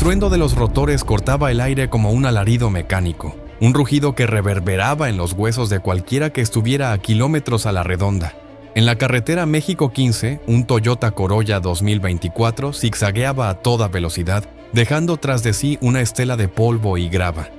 estruendo de los rotores cortaba el aire como un alarido mecánico, un rugido que reverberaba en los huesos de cualquiera que estuviera a kilómetros a la redonda. En la carretera México 15, un Toyota Corolla 2024 zigzagueaba a toda velocidad, dejando tras de sí una estela de polvo y grava.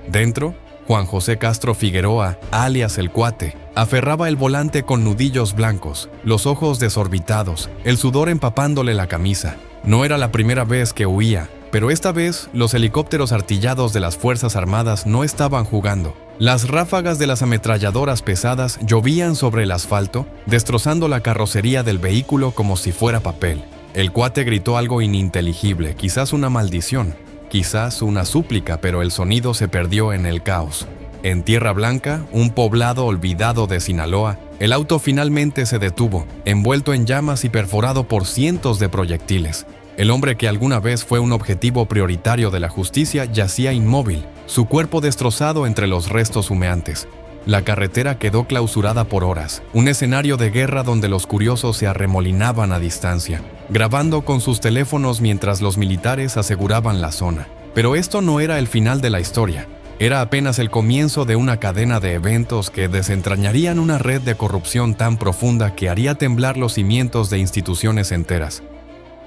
Dentro, Juan José Castro Figueroa, alias El Cuate, aferraba el volante con nudillos blancos, los ojos desorbitados, el sudor empapándole la camisa. No era la primera vez que huía, pero esta vez los helicópteros artillados de las Fuerzas Armadas no estaban jugando. Las ráfagas de las ametralladoras pesadas llovían sobre el asfalto, destrozando la carrocería del vehículo como si fuera papel. El Cuate gritó algo ininteligible, quizás una maldición, quizás una súplica, pero el sonido se perdió en el caos. En Tierra Blanca, un poblado olvidado de Sinaloa, el auto finalmente se detuvo, envuelto en llamas y perforado por cientos de proyectiles. El hombre que alguna vez fue un objetivo prioritario de la justicia yacía inmóvil, su cuerpo destrozado entre los restos humeantes. La carretera quedó clausurada por horas, un escenario de guerra donde los curiosos se arremolinaban a distancia, grabando con sus teléfonos mientras los militares aseguraban la zona. Pero esto no era el final de la historia. Era apenas el comienzo de una cadena de eventos que desentrañarían una red de corrupción tan profunda que haría temblar los cimientos de instituciones enteras.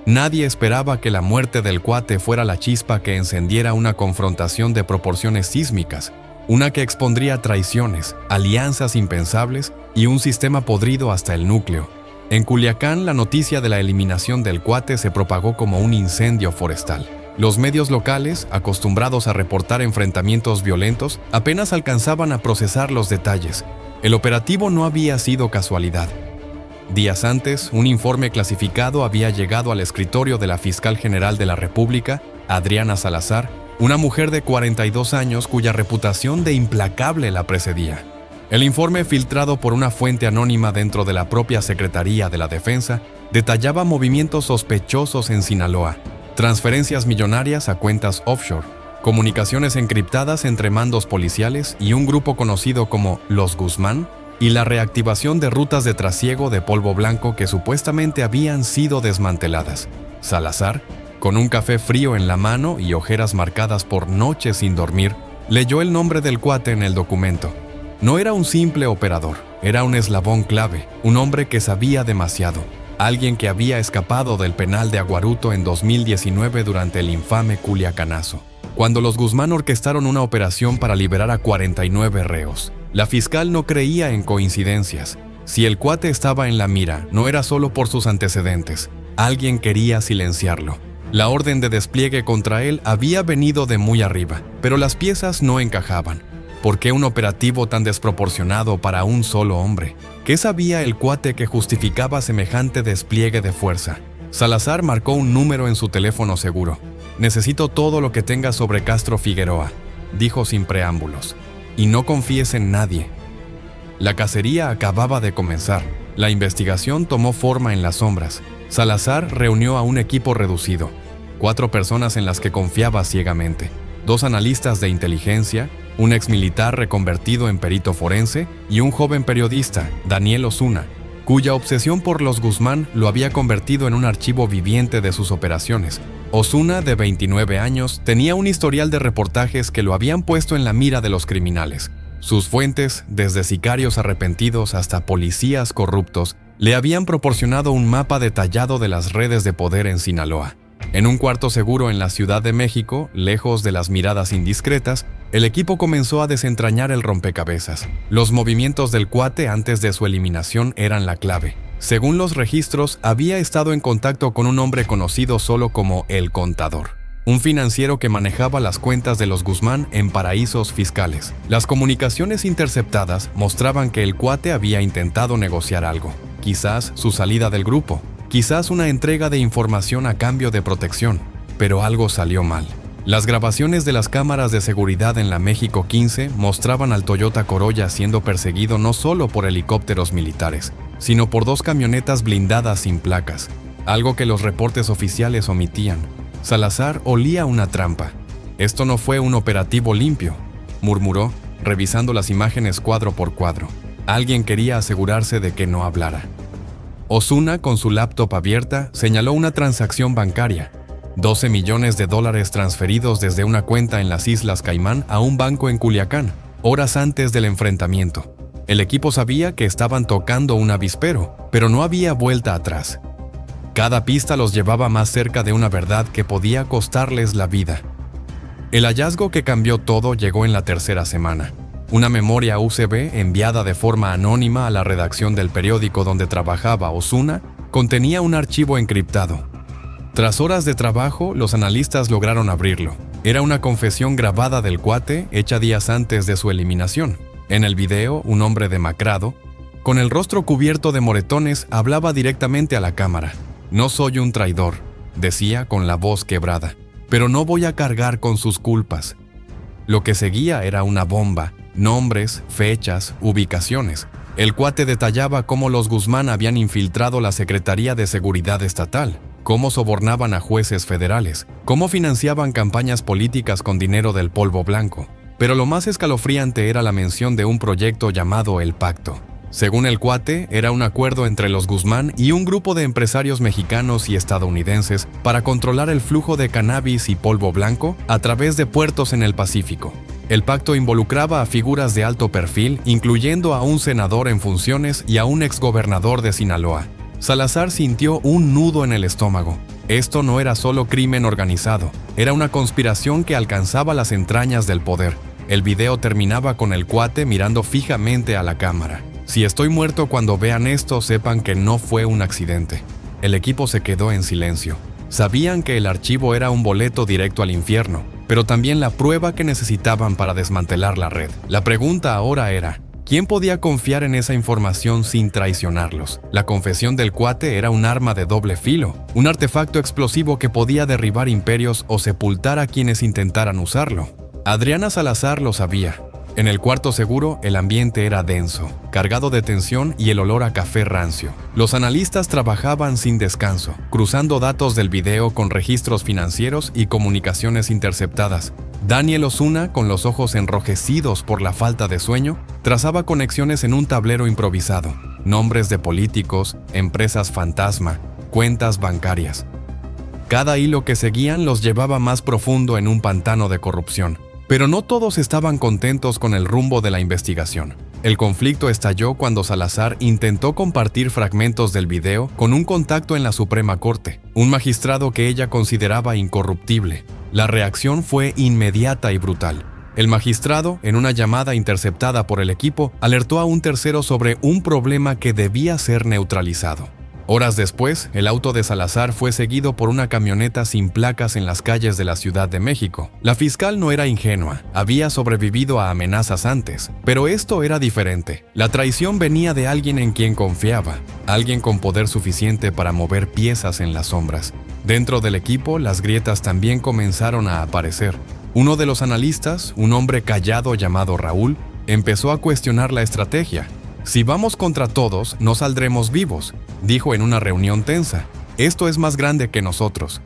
Nadie esperaba que la muerte del Cuate fuera la chispa que encendiera una confrontación de proporciones sísmicas, una que expondría traiciones, alianzas impensables y un sistema podrido hasta el núcleo. En Culiacán, la noticia de la eliminación del Cuate se propagó como un incendio forestal. Los medios locales, acostumbrados a reportar enfrentamientos violentos, apenas alcanzaban a procesar los detalles. El operativo no había sido casualidad. Días antes, un informe clasificado había llegado al escritorio de la Fiscal General de la República, Adriana Salazar, una mujer de 42 años cuya reputación de implacable la precedía. El informe, filtrado por una fuente anónima dentro de la propia Secretaría de la Defensa, detallaba movimientos sospechosos en Sinaloa, transferencias millonarias a cuentas offshore, comunicaciones encriptadas entre mandos policiales y un grupo conocido como Los Guzmán, y la reactivación de rutas de trasiego de polvo blanco que supuestamente habían sido desmanteladas. Salazar, con un café frío en la mano y ojeras marcadas por noches sin dormir, leyó el nombre del Cuate en el documento. No era un simple operador, era un eslabón clave, un hombre que sabía demasiado, alguien que había escapado del penal de Aguaruto en 2019 durante el infame Culiacanazo, cuando los Guzmán orquestaron una operación para liberar a 49 reos. La fiscal no creía en coincidencias. Si el Cuate estaba en la mira, no era solo por sus antecedentes. Alguien quería silenciarlo. La orden de despliegue contra él había venido de muy arriba, pero las piezas no encajaban. ¿Por qué un operativo tan desproporcionado para un solo hombre? ¿Qué sabía el Cuate que justificaba semejante despliegue de fuerza? Salazar marcó un número en su teléfono seguro. «Necesito todo lo que tengas sobre Castro Figueroa», dijo sin preámbulos. «Y no confíes en nadie». La cacería acababa de comenzar. La investigación tomó forma en las sombras. Salazar reunió a un equipo reducido, 4 personas en las que confiaba ciegamente, 2 analistas de inteligencia, un exmilitar reconvertido en perito forense y un joven periodista, Daniel Osuna, cuya obsesión por los Guzmán lo había convertido en un archivo viviente de sus operaciones. Osuna, de 29 años, tenía un historial de reportajes que lo habían puesto en la mira de los criminales. Sus fuentes, desde sicarios arrepentidos hasta policías corruptos, le habían proporcionado un mapa detallado de las redes de poder en Sinaloa. En un cuarto seguro en la Ciudad de México, lejos de las miradas indiscretas, el equipo comenzó a desentrañar el rompecabezas. Los movimientos del Cuate antes de su eliminación eran la clave. Según los registros, había estado en contacto con un hombre conocido solo como El Contador, un financiero que manejaba las cuentas de los Guzmán en paraísos fiscales. Las comunicaciones interceptadas mostraban que el Cuate había intentado negociar algo, quizás su salida del grupo, quizás una entrega de información a cambio de protección, pero algo salió mal. Las grabaciones de las cámaras de seguridad en la México 15 mostraban al Toyota Corolla siendo perseguido no solo por helicópteros militares, sino por 2 camionetas blindadas sin placas, algo que los reportes oficiales omitían. Salazar olía una trampa. «Esto no fue un operativo limpio», murmuró, revisando las imágenes cuadro por cuadro. Alguien quería asegurarse de que no hablara. Osuna, con su laptop abierta, señaló una transacción bancaria. $12 millones transferidos desde una cuenta en las Islas Caimán a un banco en Culiacán, horas antes del enfrentamiento. El equipo sabía que estaban tocando un avispero, pero no había vuelta atrás. Cada pista los llevaba más cerca de una verdad que podía costarles la vida. El hallazgo que cambió todo llegó en la tercera semana. Una memoria USB enviada de forma anónima a la redacción del periódico donde trabajaba Osuna contenía un archivo encriptado. Tras horas de trabajo, los analistas lograron abrirlo. Era una confesión grabada del cuate hecha días antes de su eliminación. En el video, un hombre demacrado, con el rostro cubierto de moretones, hablaba directamente a la cámara. «No soy un traidor», decía con la voz quebrada, «pero no voy a cargar con sus culpas». Lo que seguía era una bomba, nombres, fechas, ubicaciones. El cuate detallaba cómo los Guzmán habían infiltrado la Secretaría de Seguridad Estatal, cómo sobornaban a jueces federales, cómo financiaban campañas políticas con dinero del polvo blanco. Pero lo más escalofriante era la mención de un proyecto llamado El Pacto. Según el cuate, era un acuerdo entre los Guzmán y un grupo de empresarios mexicanos y estadounidenses para controlar el flujo de cannabis y polvo blanco a través de puertos en el Pacífico. El pacto involucraba a figuras de alto perfil, incluyendo a un senador en funciones y a un exgobernador de Sinaloa. Salazar sintió un nudo en el estómago. Esto no era solo crimen organizado, era una conspiración que alcanzaba las entrañas del poder. El video terminaba con el cuate mirando fijamente a la cámara. «Si estoy muerto cuando vean esto, sepan que no fue un accidente». El equipo se quedó en silencio. Sabían que el archivo era un boleto directo al infierno, pero también la prueba que necesitaban para desmantelar la red. La pregunta ahora era, ¿quién podía confiar en esa información sin traicionarlos? La confesión del cuate era un arma de doble filo, un artefacto explosivo que podía derribar imperios o sepultar a quienes intentaran usarlo. Adriana Salazar lo sabía. En el cuarto seguro, el ambiente era denso, cargado de tensión y el olor a café rancio. Los analistas trabajaban sin descanso, cruzando datos del video con registros financieros y comunicaciones interceptadas. Daniel Osuna, con los ojos enrojecidos por la falta de sueño, trazaba conexiones en un tablero improvisado. Nombres de políticos, empresas fantasma, cuentas bancarias. Cada hilo que seguían los llevaba más profundo en un pantano de corrupción. Pero no todos estaban contentos con el rumbo de la investigación. El conflicto estalló cuando Salazar intentó compartir fragmentos del video con un contacto en la Suprema Corte, un magistrado que ella consideraba incorruptible. La reacción fue inmediata y brutal. El magistrado, en una llamada interceptada por el equipo, alertó a un tercero sobre un problema que debía ser neutralizado. Horas después, el auto de Salazar fue seguido por una camioneta sin placas en las calles de la Ciudad de México. La fiscal no era ingenua, había sobrevivido a amenazas antes, pero esto era diferente. La traición venía de alguien en quien confiaba, alguien con poder suficiente para mover piezas en las sombras. Dentro del equipo, las grietas también comenzaron a aparecer. Uno de los analistas, un hombre callado llamado Raúl, empezó a cuestionar la estrategia. «Si vamos contra todos, no saldremos vivos», dijo en una reunión tensa. «Esto es más grande que nosotros».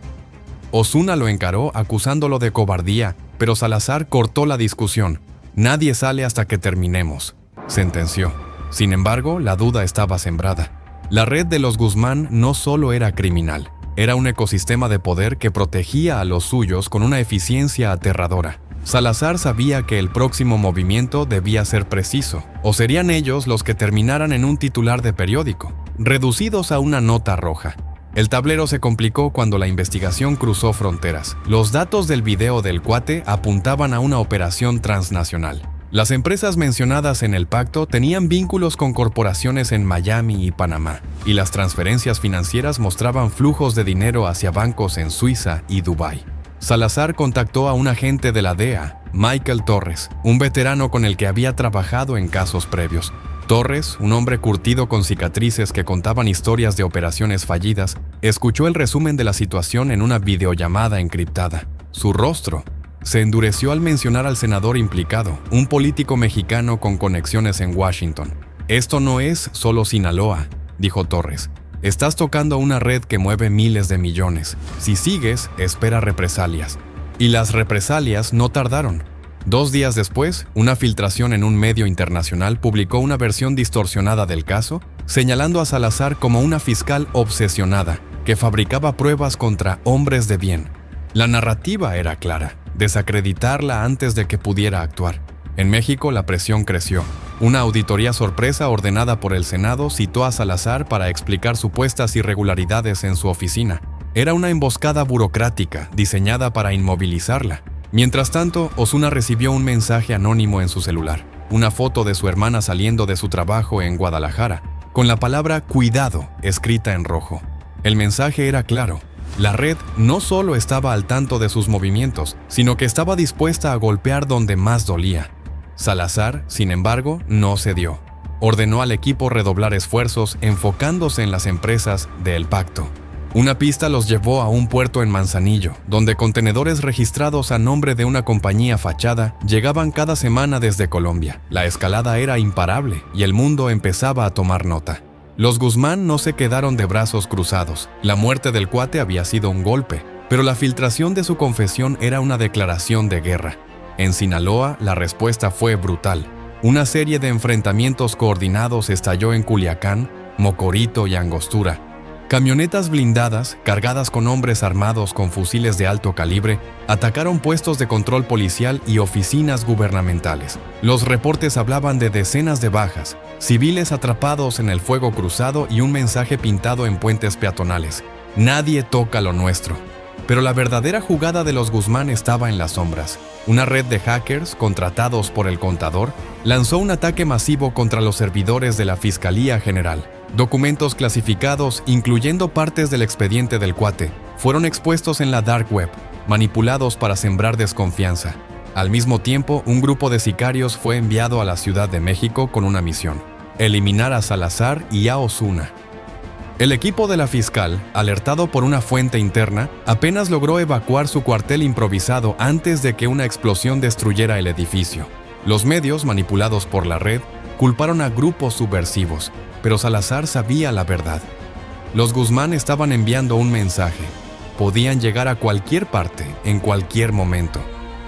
Osuna lo encaró acusándolo de cobardía, pero Salazar cortó la discusión. «Nadie sale hasta que terminemos», sentenció. Sin embargo, la duda estaba sembrada. La red de los Guzmán no solo era criminal, era un ecosistema de poder que protegía a los suyos con una eficiencia aterradora. Salazar sabía que el próximo movimiento debía ser preciso, o serían ellos los que terminaran en un titular de periódico, reducidos a una nota roja. El tablero se complicó cuando la investigación cruzó fronteras. Los datos del video del cuate apuntaban a una operación transnacional. Las empresas mencionadas en el pacto tenían vínculos con corporaciones en Miami y Panamá, y las transferencias financieras mostraban flujos de dinero hacia bancos en Suiza y Dubái. Salazar contactó a un agente de la DEA, Michael Torres, un veterano con el que había trabajado en casos previos. Torres, un hombre curtido con cicatrices que contaban historias de operaciones fallidas, escuchó el resumen de la situación en una videollamada encriptada. Su rostro se endureció al mencionar al senador implicado, un político mexicano con conexiones en Washington. «Esto no es solo Sinaloa», dijo Torres. «Estás tocando una red que mueve miles de millones. Si sigues, espera represalias». Y las represalias no tardaron. 2 días después, una filtración en un medio internacional publicó una versión distorsionada del caso, señalando a Salazar como una fiscal obsesionada que fabricaba pruebas contra hombres de bien. La narrativa era clara: desacreditarla antes de que pudiera actuar. En México la presión creció. Una auditoría sorpresa ordenada por el Senado citó a Salazar para explicar supuestas irregularidades en su oficina. Era una emboscada burocrática diseñada para inmovilizarla. Mientras tanto, Osuna recibió un mensaje anónimo en su celular, una foto de su hermana saliendo de su trabajo en Guadalajara, con la palabra "cuidado" escrita en rojo. El mensaje era claro: la red no solo estaba al tanto de sus movimientos, sino que estaba dispuesta a golpear donde más dolía. Salazar, sin embargo, no cedió. Ordenó al equipo redoblar esfuerzos enfocándose en las empresas de El Pacto. Una pista los llevó a un puerto en Manzanillo, donde contenedores registrados a nombre de una compañía fachada llegaban cada semana desde Colombia. La escalada era imparable y el mundo empezaba a tomar nota. Los Guzmán no se quedaron de brazos cruzados. La muerte del cuate había sido un golpe, pero la filtración de su confesión era una declaración de guerra. En Sinaloa, la respuesta fue brutal. Una serie de enfrentamientos coordinados estalló en Culiacán, Mocorito y Angostura. Camionetas blindadas, cargadas con hombres armados con fusiles de alto calibre, atacaron puestos de control policial y oficinas gubernamentales. Los reportes hablaban de decenas de bajas, civiles atrapados en el fuego cruzado y un mensaje pintado en puentes peatonales: "Nadie toca lo nuestro". Pero la verdadera jugada de los Guzmán estaba en las sombras. Una red de hackers, contratados por el Contador, lanzó un ataque masivo contra los servidores de la Fiscalía General. Documentos clasificados, incluyendo partes del expediente del cuate, fueron expuestos en la Dark Web, manipulados para sembrar desconfianza. Al mismo tiempo, un grupo de sicarios fue enviado a la Ciudad de México con una misión: eliminar a Salazar y a Osuna. El equipo de la fiscal, alertado por una fuente interna, apenas logró evacuar su cuartel improvisado antes de que una explosión destruyera el edificio. Los medios, manipulados por la red, culparon a grupos subversivos, pero Salazar sabía la verdad. Los Guzmán estaban enviando un mensaje: podían llegar a cualquier parte, en cualquier momento.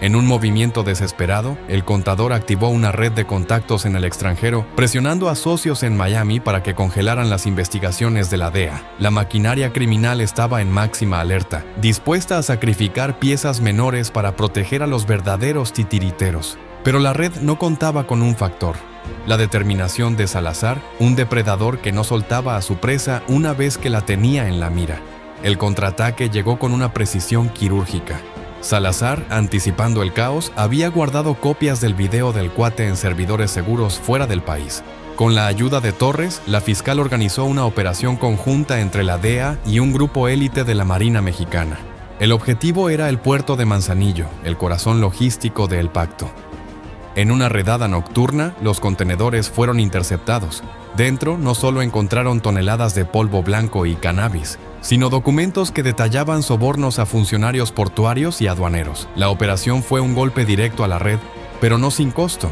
En un movimiento desesperado, el Contador activó una red de contactos en el extranjero, presionando a socios en Miami para que congelaran las investigaciones de la DEA. La maquinaria criminal estaba en máxima alerta, dispuesta a sacrificar piezas menores para proteger a los verdaderos titiriteros. Pero la red no contaba con un factor: la determinación de Salazar, un depredador que no soltaba a su presa una vez que la tenía en la mira. El contraataque llegó con una precisión quirúrgica. Salazar, anticipando el caos, había guardado copias del video del cuate en servidores seguros fuera del país. Con la ayuda de Torres, la fiscal organizó una operación conjunta entre la DEA y un grupo élite de la Marina Mexicana. El objetivo era el puerto de Manzanillo, el corazón logístico de El Pacto. En una redada nocturna, los contenedores fueron interceptados. Dentro no solo encontraron toneladas de polvo blanco y cannabis, sino documentos que detallaban sobornos a funcionarios portuarios y aduaneros. La operación fue un golpe directo a la red, pero no sin costo.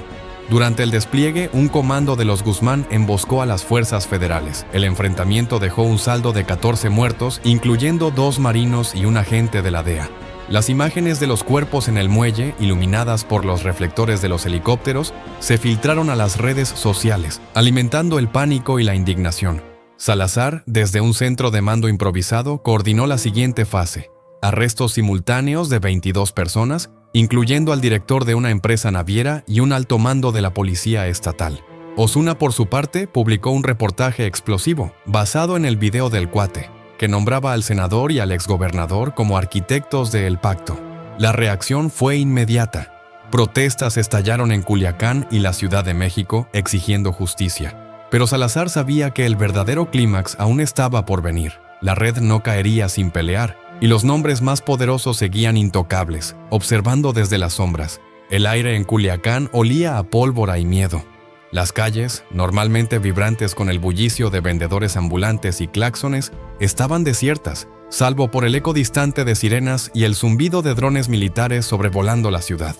Durante el despliegue, un comando de los Guzmán emboscó a las fuerzas federales. El enfrentamiento dejó un saldo de 14 muertos, incluyendo 2 marinos y un agente de la DEA. Las imágenes de los cuerpos en el muelle, iluminadas por los reflectores de los helicópteros, se filtraron a las redes sociales, alimentando el pánico y la indignación. Salazar, desde un centro de mando improvisado, coordinó la siguiente fase: arrestos simultáneos de 22 personas, incluyendo al director de una empresa naviera y un alto mando de la policía estatal. Osuna, por su parte, publicó un reportaje explosivo, basado en el video del cuate, que nombraba al senador y al exgobernador como arquitectos de El Pacto. La reacción fue inmediata. Protestas estallaron en Culiacán y la Ciudad de México, exigiendo justicia. Pero Salazar sabía que el verdadero clímax aún estaba por venir. La red no caería sin pelear, y los nombres más poderosos seguían intocables, observando desde las sombras. El aire en Culiacán olía a pólvora y miedo. Las calles, normalmente vibrantes con el bullicio de vendedores ambulantes y claxones, estaban desiertas, salvo por el eco distante de sirenas y el zumbido de drones militares sobrevolando la ciudad.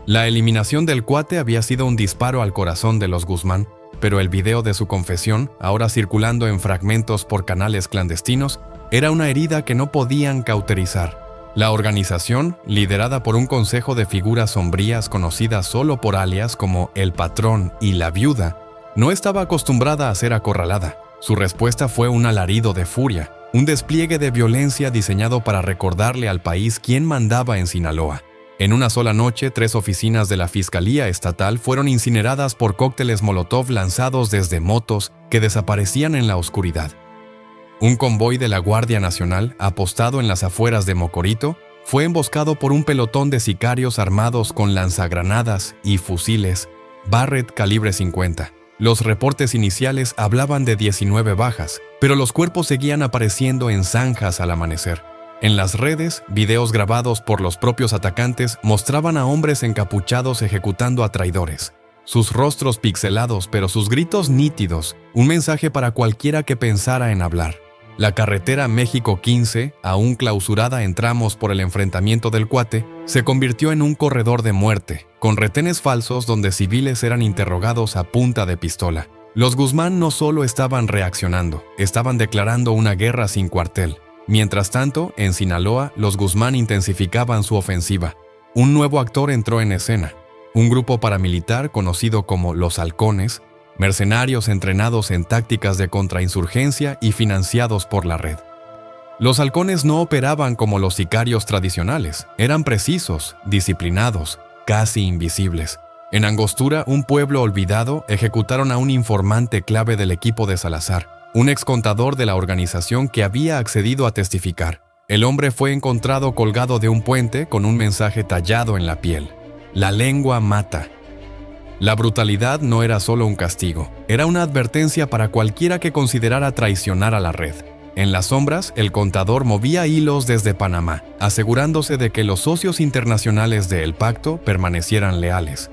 La eliminación del cuate había sido un disparo al corazón de los Guzmán, pero el video de su confesión, ahora circulando en fragmentos por canales clandestinos, era una herida que no podían cauterizar. La organización, liderada por un consejo de figuras sombrías conocidas solo por alias como El Patrón y La Viuda, no estaba acostumbrada a ser acorralada. Su respuesta fue un alarido de furia. un despliegue de violencia diseñado para recordarle al país quién mandaba en Sinaloa. En una sola noche, 3 oficinas de la Fiscalía Estatal fueron incineradas por cócteles Molotov lanzados desde motos que desaparecían en la oscuridad. Un convoy de la Guardia Nacional, apostado en las afueras de Mocorito, fue emboscado por un pelotón de sicarios armados con lanzagranadas y fusiles Barrett calibre 50. Los reportes iniciales hablaban de 19 bajas, pero los cuerpos seguían apareciendo en zanjas al amanecer. En las redes, videos grabados por los propios atacantes mostraban a hombres encapuchados ejecutando a traidores. Sus rostros pixelados, pero sus gritos nítidos, un mensaje para cualquiera que pensara en hablar. La carretera México 15, aún clausurada en tramos por el enfrentamiento del Cuate, se convirtió en un corredor de muerte, con retenes falsos donde civiles eran interrogados a punta de pistola. Los Guzmán no solo estaban reaccionando, estaban declarando una guerra sin cuartel. Mientras tanto, en Sinaloa, los Guzmán intensificaban su ofensiva. Un nuevo actor entró en escena, un grupo paramilitar conocido como Los Halcones, mercenarios entrenados en tácticas de contrainsurgencia y financiados por la red. Los halcones no operaban como los sicarios tradicionales, eran precisos, disciplinados, casi invisibles. En Angostura, un pueblo olvidado, ejecutaron a un informante clave del equipo de Salazar, un excontador de la organización que había accedido a testificar. El hombre fue encontrado colgado de un puente con un mensaje tallado en la piel: "La lengua mata". La brutalidad no era solo un castigo, era una advertencia para cualquiera que considerara traicionar a la red. En las sombras, el contador movía hilos desde Panamá, asegurándose de que los socios internacionales de El Pacto permanecieran leales.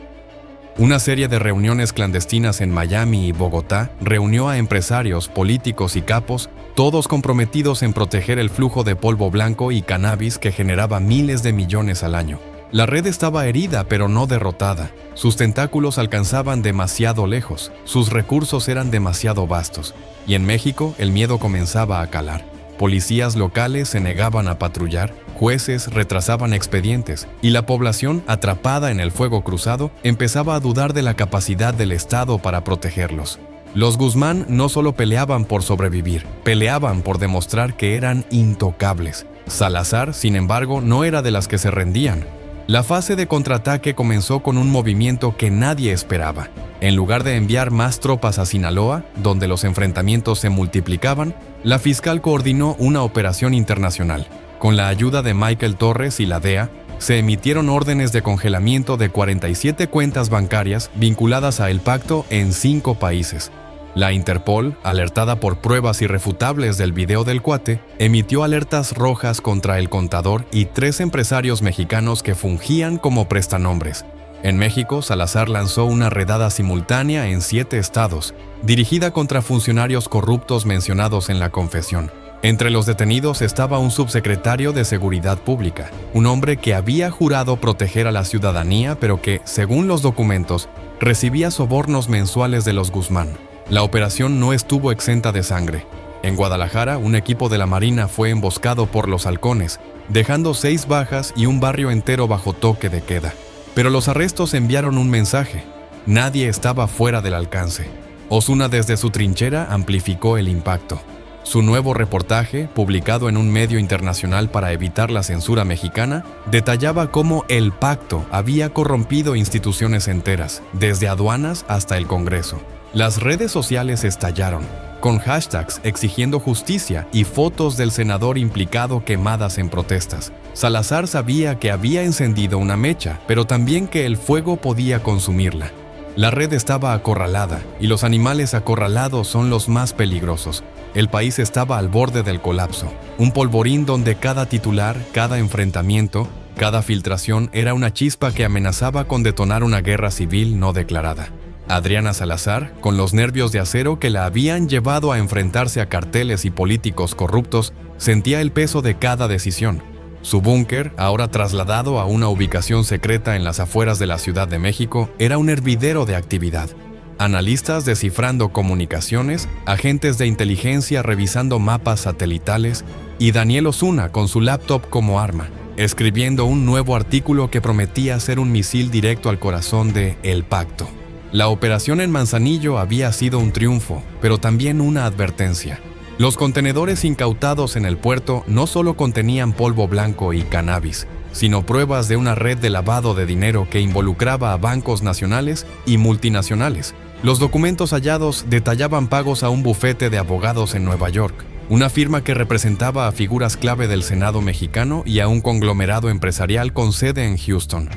Una serie de reuniones clandestinas en Miami y Bogotá reunió a empresarios, políticos y capos, todos comprometidos en proteger el flujo de polvo blanco y cannabis que generaba miles de millones al año. La red estaba herida pero no derrotada. Sus tentáculos alcanzaban demasiado lejos, sus recursos eran demasiado vastos. Y en México el miedo comenzaba a calar. Policías locales se negaban a patrullar, jueces retrasaban expedientes y la población, atrapada en el fuego cruzado, empezaba a dudar de la capacidad del Estado para protegerlos. Los Guzmán no solo peleaban por sobrevivir, peleaban por demostrar que eran intocables. Salazar, sin embargo, no era de las que se rendían. La fase de contraataque comenzó con un movimiento que nadie esperaba. En lugar de enviar más tropas a Sinaloa, donde los enfrentamientos se multiplicaban, la fiscal coordinó una operación internacional. Con la ayuda de Michael Torres y la DEA, se emitieron órdenes de congelamiento de 47 cuentas bancarias vinculadas a El Pacto en 5 países. La Interpol, alertada por pruebas irrefutables del video del Cuate, emitió alertas rojas contra el contador y 3 empresarios mexicanos que fungían como prestanombres. En México, Salazar lanzó una redada simultánea en 7 estados, dirigida contra funcionarios corruptos mencionados en la confesión. Entre los detenidos estaba un subsecretario de Seguridad Pública, un hombre que había jurado proteger a la ciudadanía, pero que, según los documentos, recibía sobornos mensuales de los Guzmán. La operación no estuvo exenta de sangre. En Guadalajara, un equipo de la Marina fue emboscado por los halcones, dejando 6 bajas y un barrio entero bajo toque de queda. Pero los arrestos enviaron un mensaje: nadie estaba fuera del alcance. Osuna desde su trinchera amplificó el impacto. Su nuevo reportaje, publicado en un medio internacional para evitar la censura mexicana, detallaba cómo El Pacto había corrompido instituciones enteras, desde aduanas hasta el Congreso. Las redes sociales estallaron, con hashtags exigiendo justicia y fotos del senador implicado quemadas en protestas. Salazar sabía que había encendido una mecha, pero también que el fuego podía consumirla. La red estaba acorralada, y los animales acorralados son los más peligrosos. El país estaba al borde del colapso, un polvorín donde cada titular, cada enfrentamiento, cada filtración era una chispa que amenazaba con detonar una guerra civil no declarada. Adriana Salazar, con los nervios de acero que la habían llevado a enfrentarse a carteles y políticos corruptos, sentía el peso de cada decisión. Su búnker, ahora trasladado a una ubicación secreta en las afueras de la Ciudad de México, era un hervidero de actividad. Analistas descifrando comunicaciones, agentes de inteligencia revisando mapas satelitales y Daniel Osuna con su laptop como arma, escribiendo un nuevo artículo que prometía ser un misil directo al corazón de El Pacto. La operación en Manzanillo había sido un triunfo, pero también una advertencia. Los contenedores incautados en el puerto no solo contenían polvo blanco y cannabis, sino pruebas de una red de lavado de dinero que involucraba a bancos nacionales y multinacionales. Los documentos hallados detallaban pagos a un bufete de abogados en Nueva York, una firma que representaba a figuras clave del Senado mexicano y a un conglomerado empresarial con sede en Houston.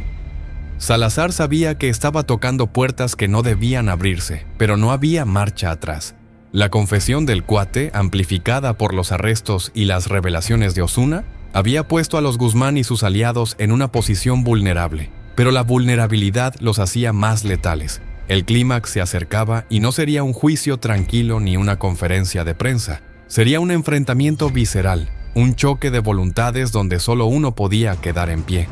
Salazar sabía que estaba tocando puertas que no debían abrirse, pero no había marcha atrás. La confesión del cuate, amplificada por los arrestos y las revelaciones de Osuna, había puesto a los Guzmán y sus aliados en una posición vulnerable, pero la vulnerabilidad los hacía más letales. El clímax se acercaba y no sería un juicio tranquilo ni una conferencia de prensa. Sería un enfrentamiento visceral, un choque de voluntades donde solo uno podía quedar en pie.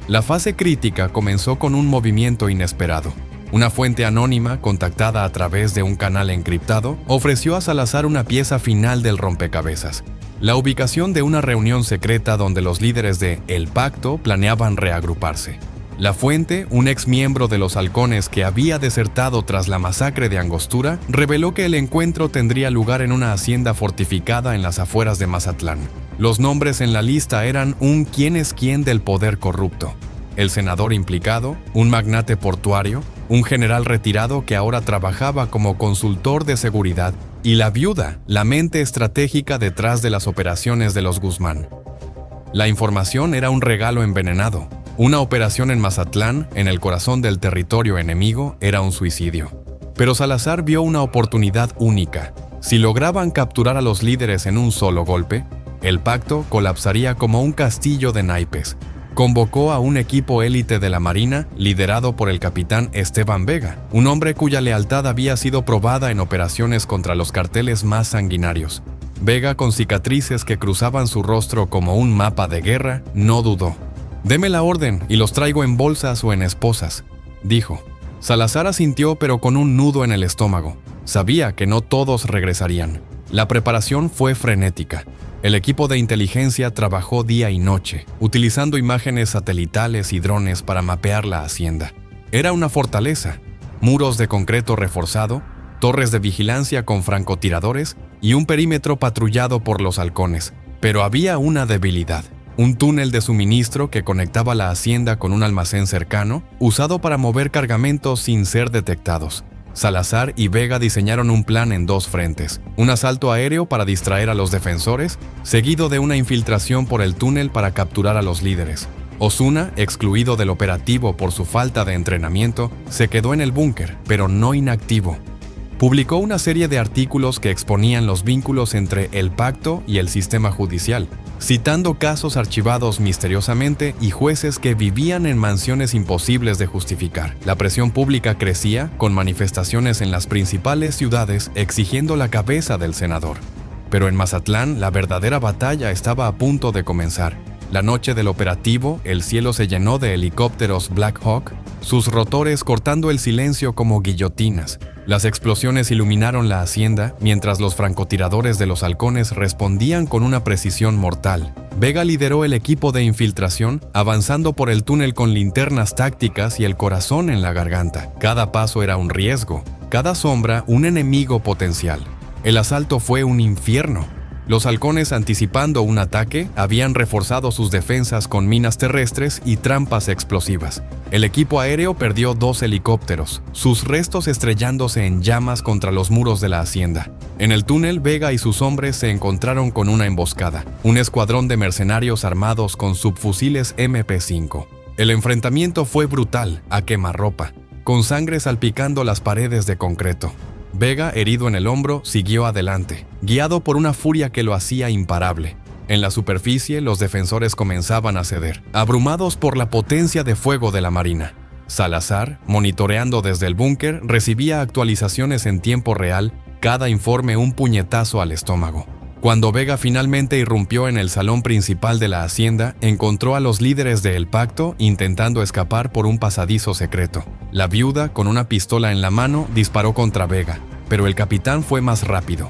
La fase crítica comenzó con un movimiento inesperado. Una fuente anónima, contactada a través de un canal encriptado, ofreció a Salazar una pieza final del rompecabezas: la ubicación de una reunión secreta donde los líderes de El Pacto planeaban reagruparse. La fuente, un exmiembro de los Halcones que había desertado tras la masacre de Angostura, reveló que el encuentro tendría lugar en una hacienda fortificada en las afueras de Mazatlán. Los nombres en la lista eran un quién es quién del poder corrupto: el senador implicado, un magnate portuario, un general retirado que ahora trabajaba como consultor de seguridad, y la viuda, la mente estratégica detrás de las operaciones de los Guzmán. La información era un regalo envenenado. Una operación en Mazatlán, en el corazón del territorio enemigo, era un suicidio. Pero Salazar vio una oportunidad única. Si lograban capturar a los líderes en un solo golpe, el pacto colapsaría como un castillo de naipes. Convocó a un equipo élite de la Marina, liderado por el capitán Esteban Vega, un hombre cuya lealtad había sido probada en operaciones contra los carteles más sanguinarios. Vega, con cicatrices que cruzaban su rostro como un mapa de guerra, no dudó. «Deme la orden y los traigo en bolsas o en esposas», dijo. Salazar asintió, pero con un nudo en el estómago. Sabía que no todos regresarían. La preparación fue frenética. El equipo de inteligencia trabajó día y noche, utilizando imágenes satelitales y drones para mapear la hacienda. Era una fortaleza: muros de concreto reforzado, torres de vigilancia con francotiradores y un perímetro patrullado por los halcones. Pero había una debilidad: un túnel de suministro que conectaba la hacienda con un almacén cercano, usado para mover cargamentos sin ser detectados. Salazar y Vega diseñaron un plan en dos frentes: un asalto aéreo para distraer a los defensores, seguido de una infiltración por el túnel para capturar a los líderes. Osuna, excluido del operativo por su falta de entrenamiento, se quedó en el búnker, pero no inactivo. Publicó una serie de artículos que exponían los vínculos entre el pacto y el sistema judicial, citando casos archivados misteriosamente y jueces que vivían en mansiones imposibles de justificar. La presión pública crecía, con manifestaciones en las principales ciudades exigiendo la cabeza del senador. Pero en Mazatlán, la verdadera batalla estaba a punto de comenzar. La noche del operativo, el cielo se llenó de helicópteros Black Hawk, sus rotores cortando el silencio como guillotinas. Las explosiones iluminaron la hacienda, mientras los francotiradores de los halcones respondían con una precisión mortal. Vega lideró el equipo de infiltración, avanzando por el túnel con linternas tácticas y el corazón en la garganta. Cada paso era un riesgo, cada sombra un enemigo potencial. El asalto fue un infierno. Los halcones, anticipando un ataque, habían reforzado sus defensas con minas terrestres y trampas explosivas. El equipo aéreo perdió 2 helicópteros, sus restos estrellándose en llamas contra los muros de la hacienda. En el túnel, Vega y sus hombres se encontraron con una emboscada: un escuadrón de mercenarios armados con subfusiles MP5. El enfrentamiento fue brutal, a quemarropa, con sangre salpicando las paredes de concreto. Vega, herido en el hombro, siguió adelante, guiado por una furia que lo hacía imparable. En la superficie, los defensores comenzaban a ceder, abrumados por la potencia de fuego de la Marina. Salazar, monitoreando desde el búnker, recibía actualizaciones en tiempo real, cada informe un puñetazo al estómago. Cuando Vega finalmente irrumpió en el salón principal de la hacienda, encontró a los líderes de El Pacto intentando escapar por un pasadizo secreto. La viuda, con una pistola en la mano, disparó contra Vega, pero el capitán fue más rápido.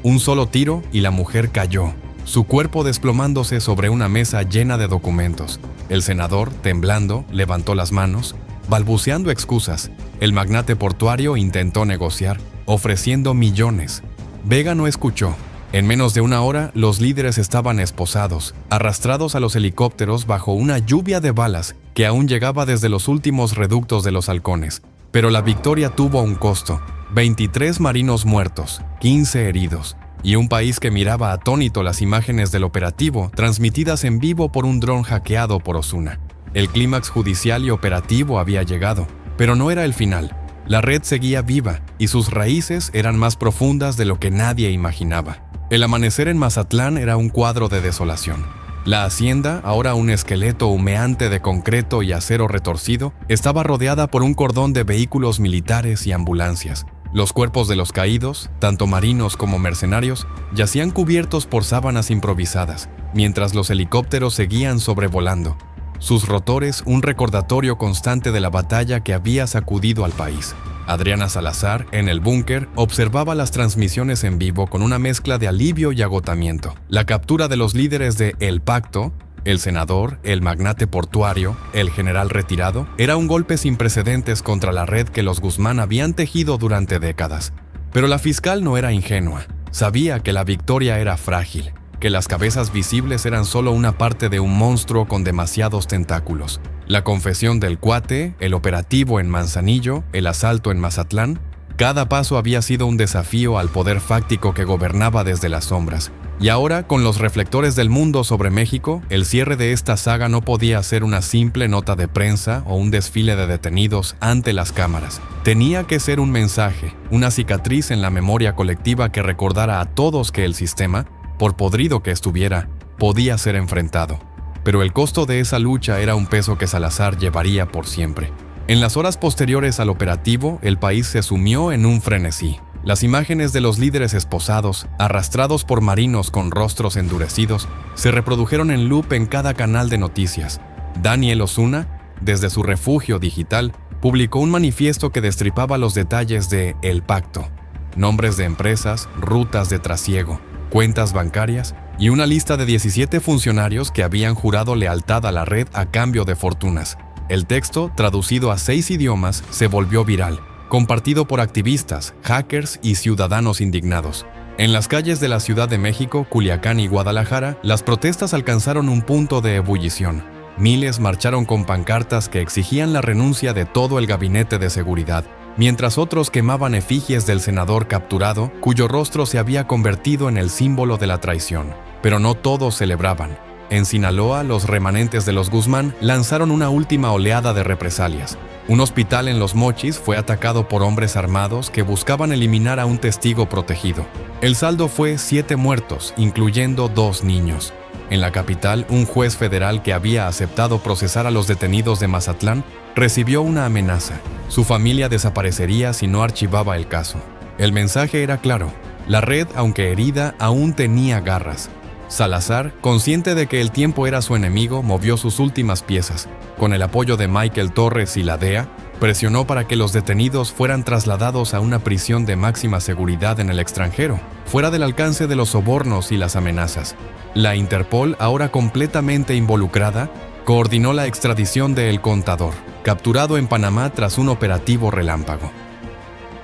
Un solo tiro y la mujer cayó, su cuerpo desplomándose sobre una mesa llena de documentos. El senador, temblando, levantó las manos, balbuceando excusas. El magnate portuario intentó negociar, ofreciendo millones. Vega no escuchó. En menos de una hora, los líderes estaban esposados, arrastrados a los helicópteros bajo una lluvia de balas que aún llegaba desde los últimos reductos de los halcones. Pero la victoria tuvo un costo: 23 marinos muertos, 15 heridos, y un país que miraba atónito las imágenes del operativo transmitidas en vivo por un dron hackeado por Osuna. El clímax judicial y operativo había llegado, pero no era el final. La red seguía viva y sus raíces eran más profundas de lo que nadie imaginaba. El amanecer en Mazatlán era un cuadro de desolación. La hacienda, ahora un esqueleto humeante de concreto y acero retorcido, estaba rodeada por un cordón de vehículos militares y ambulancias. Los cuerpos de los caídos, tanto marinos como mercenarios, yacían cubiertos por sábanas improvisadas, mientras los helicópteros seguían sobrevolando. Sus rotores, un recordatorio constante de la batalla que había sacudido al país. Adriana Salazar, en el búnker, observaba las transmisiones en vivo con una mezcla de alivio y agotamiento. La captura de los líderes de El Pacto, el senador, el magnate portuario, el general retirado, era un golpe sin precedentes contra la red que los Guzmán habían tejido durante décadas. Pero la fiscal no era ingenua. Sabía que la victoria era frágil, que las cabezas visibles eran solo una parte de un monstruo con demasiados tentáculos. La confesión del Cuate, el operativo en Manzanillo, el asalto en Mazatlán, cada paso había sido un desafío al poder fáctico que gobernaba desde las sombras. Y ahora, con los reflectores del mundo sobre México, el cierre de esta saga no podía ser una simple nota de prensa o un desfile de detenidos ante las cámaras. Tenía que ser un mensaje, una cicatriz en la memoria colectiva que recordara a todos que el sistema, por podrido que estuviera, podía ser enfrentado. Pero el costo de esa lucha era un peso que Salazar llevaría por siempre. En las horas posteriores al operativo, el país se sumió en un frenesí. Las imágenes de los líderes esposados, arrastrados por marinos con rostros endurecidos, se reprodujeron en loop en cada canal de noticias. Daniel Osuna, desde su refugio digital, publicó un manifiesto que destripaba los detalles de El Pacto: nombres de empresas, rutas de trasiego, cuentas bancarias y una lista de 17 funcionarios que habían jurado lealtad a la red a cambio de fortunas. El texto, traducido a 6 idiomas, se volvió viral, compartido por activistas, hackers y ciudadanos indignados. En las calles de la Ciudad de México, Culiacán y Guadalajara, las protestas alcanzaron un punto de ebullición. Miles marcharon con pancartas que exigían la renuncia de todo el gabinete de seguridad, mientras otros quemaban efigies del senador capturado, cuyo rostro se había convertido en el símbolo de la traición. Pero no todos celebraban. En Sinaloa, los remanentes de los Guzmán lanzaron una última oleada de represalias. Un hospital en Los Mochis fue atacado por hombres armados que buscaban eliminar a un testigo protegido. El saldo fue 7 muertos, incluyendo 2 niños. En la capital, un juez federal que había aceptado procesar a los detenidos de Mazatlán recibió una amenaza. Su familia desaparecería si no archivaba el caso. El mensaje era claro: la red, aunque herida, aún tenía garras. Salazar, consciente de que el tiempo era su enemigo, movió sus últimas piezas. Con el apoyo de Michael Torres y la DEA, presionó para que los detenidos fueran trasladados a una prisión de máxima seguridad en el extranjero, fuera del alcance de los sobornos y las amenazas. La Interpol, ahora completamente involucrada, coordinó la extradición de El Contador, capturado en Panamá tras un operativo relámpago.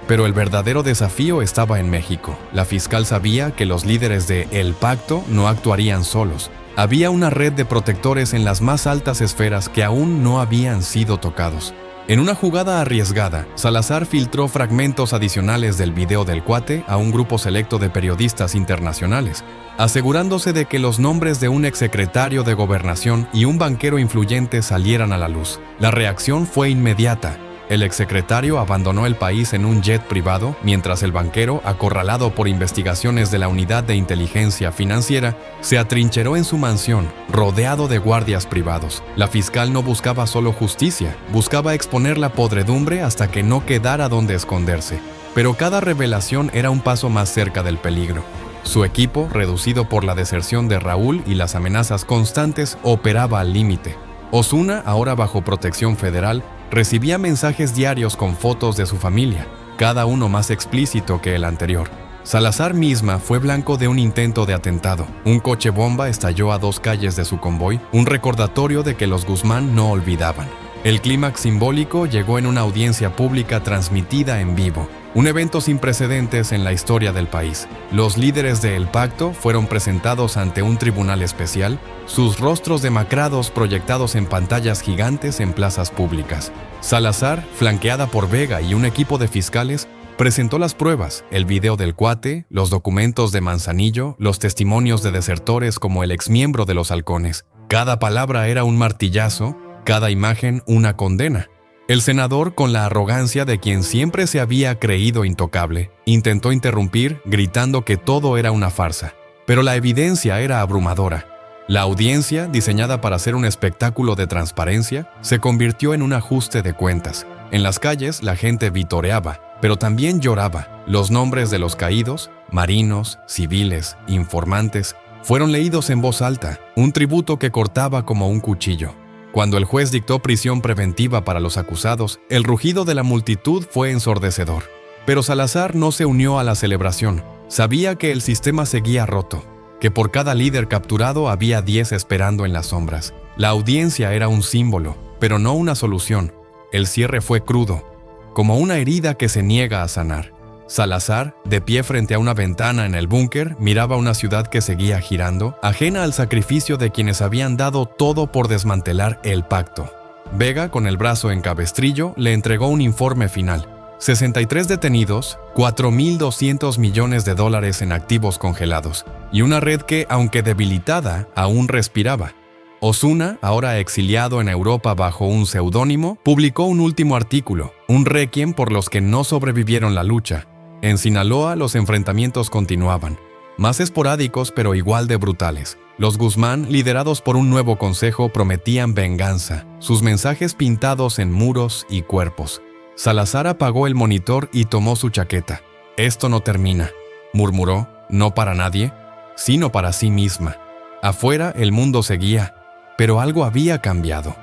Pero el verdadero desafío estaba en México. La fiscal sabía que los líderes de El Pacto no actuarían solos. Había una red de protectores en las más altas esferas que aún no habían sido tocados. En una jugada arriesgada, Salazar filtró fragmentos adicionales del video del Cuate a un grupo selecto de periodistas internacionales, asegurándose de que los nombres de un exsecretario de Gobernación y un banquero influyente salieran a la luz. La reacción fue inmediata. El exsecretario abandonó el país en un jet privado, mientras el banquero, acorralado por investigaciones de la Unidad de Inteligencia Financiera, se atrincheró en su mansión, rodeado de guardias privados. La fiscal no buscaba solo justicia, buscaba exponer la podredumbre hasta que no quedara donde esconderse. Pero cada revelación era un paso más cerca del peligro. Su equipo, reducido por la deserción de Raúl y las amenazas constantes, operaba al límite. Osuna, ahora bajo protección federal, recibía mensajes diarios con fotos de su familia, cada uno más explícito que el anterior. Salazar misma fue blanco de un intento de atentado. Un coche bomba estalló a 2 calles de su convoy, un recordatorio de que los Guzmán no olvidaban. El clímax simbólico llegó en una audiencia pública transmitida en vivo, un evento sin precedentes en la historia del país. Los líderes de El Pacto fueron presentados ante un tribunal especial, sus rostros demacrados proyectados en pantallas gigantes en plazas públicas. Salazar, flanqueada por Vega y un equipo de fiscales, presentó las pruebas, el video del cuate, los documentos de Manzanillo, los testimonios de desertores como el exmiembro de los Halcones. Cada palabra era un martillazo, cada imagen una condena. El senador, con la arrogancia de quien siempre se había creído intocable, intentó interrumpir, gritando que todo era una farsa. Pero la evidencia era abrumadora. La audiencia, diseñada para ser un espectáculo de transparencia, se convirtió en un ajuste de cuentas. En las calles, la gente vitoreaba, pero también lloraba. Los nombres de los caídos, marinos, civiles, informantes, fueron leídos en voz alta, un tributo que cortaba como un cuchillo. Cuando el juez dictó prisión preventiva para los acusados, el rugido de la multitud fue ensordecedor. Pero Salazar no se unió a la celebración. Sabía que el sistema seguía roto, que por cada líder capturado había 10 esperando en las sombras. La audiencia era un símbolo, pero no una solución. El cierre fue crudo, como una herida que se niega a sanar. Salazar, de pie frente a una ventana en el búnker, miraba una ciudad que seguía girando, ajena al sacrificio de quienes habían dado todo por desmantelar el pacto. Vega, con el brazo en cabestrillo, le entregó un informe final. 63 detenidos, 4.200 millones de dólares en activos congelados, y una red que, aunque debilitada, aún respiraba. Osuna, ahora exiliado en Europa bajo un seudónimo, publicó un último artículo, un requiem por los que no sobrevivieron la lucha. En Sinaloa los enfrentamientos continuaban, más esporádicos pero igual de brutales. Los Guzmán, liderados por un nuevo consejo, prometían venganza, sus mensajes pintados en muros y cuerpos. Salazar apagó el monitor y tomó su chaqueta. «Esto no termina», murmuró, no para nadie, sino para sí misma. Afuera el mundo seguía, pero algo había cambiado.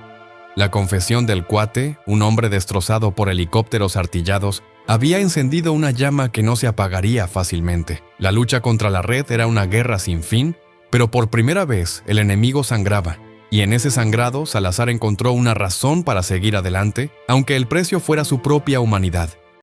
La confesión del cuate, un hombre destrozado por helicópteros artillados, había encendido una llama que no se apagaría fácilmente. La lucha contra la red era una guerra sin fin, pero por primera vez el enemigo sangraba, y en ese sangrado Salazar encontró una razón para seguir adelante, aunque el precio fuera su propia humanidad.